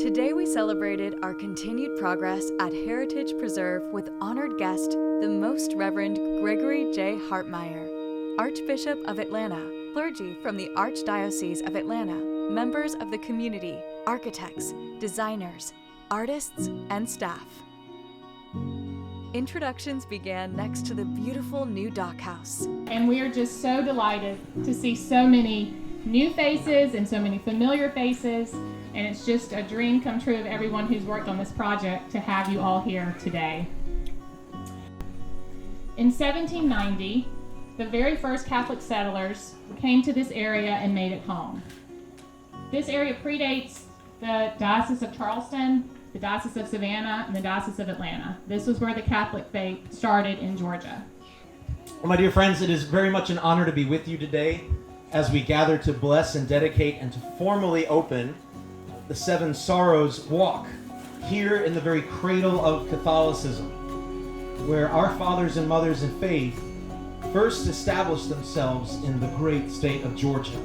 Today we celebrated our continued progress at Heritage Preserve with honored guest, the Most Reverend Gregory J. Hartmeyer, Archbishop of Atlanta, clergy from the Archdiocese of Atlanta, members of the community, architects, designers, artists, and staff. Introductions began next to the beautiful new dockhouse. And we are just so delighted to see so many new faces and so many familiar faces. And it's just a dream come true of everyone who's worked on this project to have you all here today. In 1790, the very first Catholic settlers came to this area and made it home. This area predates the Diocese of Charleston, the Diocese of Savannah, and the Diocese of Atlanta. This was where the Catholic faith started in Georgia. Well, my dear friends, it is very much an honor to be with you today as we gather to bless and dedicate and to formally open the Seven Sorrows Walk here in the very cradle of Catholicism, where our fathers and mothers in faith first established themselves in the great state of Georgia.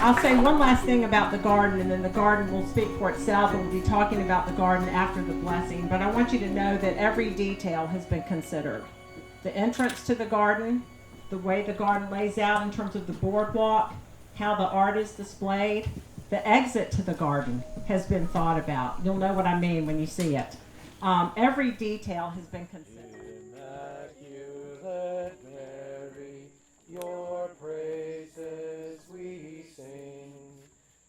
I'll say one last thing about the garden, and then the garden will speak for itself, and we'll be talking about the garden after the blessing. But I want you to know that every detail has been considered. The entrance to the garden, the way the garden lays out in terms of the boardwalk, how the art is displayed, the exit to the garden has been thought about. You'll know what I mean when you see it. Every detail has been considered. Immaculate Mary, your praises we sing.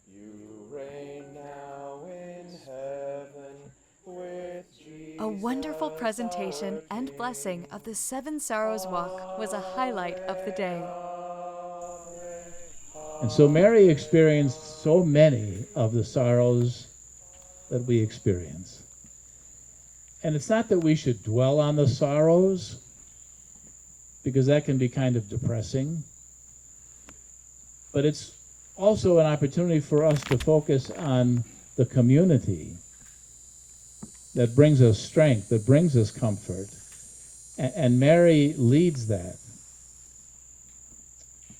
You reign now in heaven with Jesus. A wonderful presentation and blessing of the Seven Sorrows Walk was a highlight of the day. And so Mary experienced so many of the sorrows that we experience. And it's not that we should dwell on the sorrows, because that can be kind of depressing. But it's also an opportunity for us to focus on the community that brings us strength, that brings us comfort. And Mary leads that.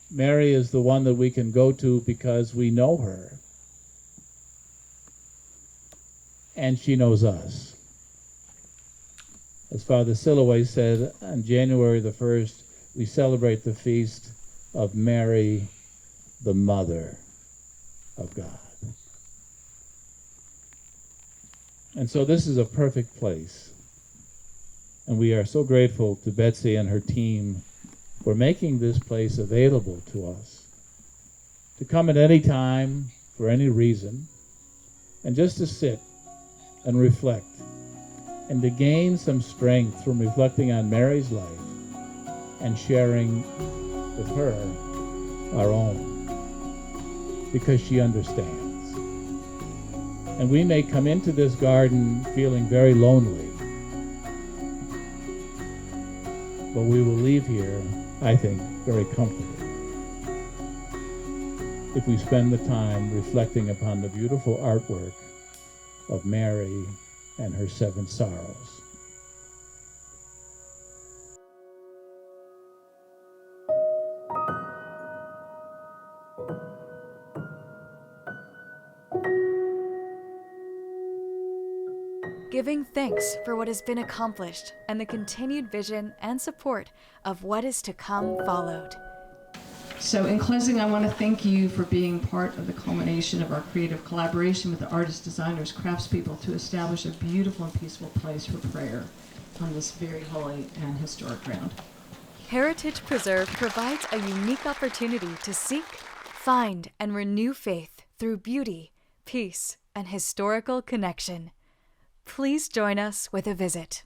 Mary is the one that we can go to because we know her. And she knows us. As Father Silloway said, on January the 1st, we celebrate the feast of Mary, the Mother of God. And so this is a perfect place. And we are so grateful to Betsy and her team for making this place available to us. To come at any time, for any reason, and just to sit and reflect, and to gain some strength from reflecting on Mary's life and sharing with her our own, because she understands. And we may come into this garden feeling very lonely, but we will leave here, I think, very comforted if we spend the time reflecting upon the beautiful artwork of Mary and her seven sorrows. Giving thanks for what has been accomplished and the continued vision and support of what is to come followed. So in closing, I want to thank you for being part of the culmination of our creative collaboration with the artists, designers, craftspeople to establish a beautiful and peaceful place for prayer on this very holy and historic ground. Heritage Preserve provides a unique opportunity to seek, find, and renew faith through beauty, peace, and historical connection. Please join us with a visit.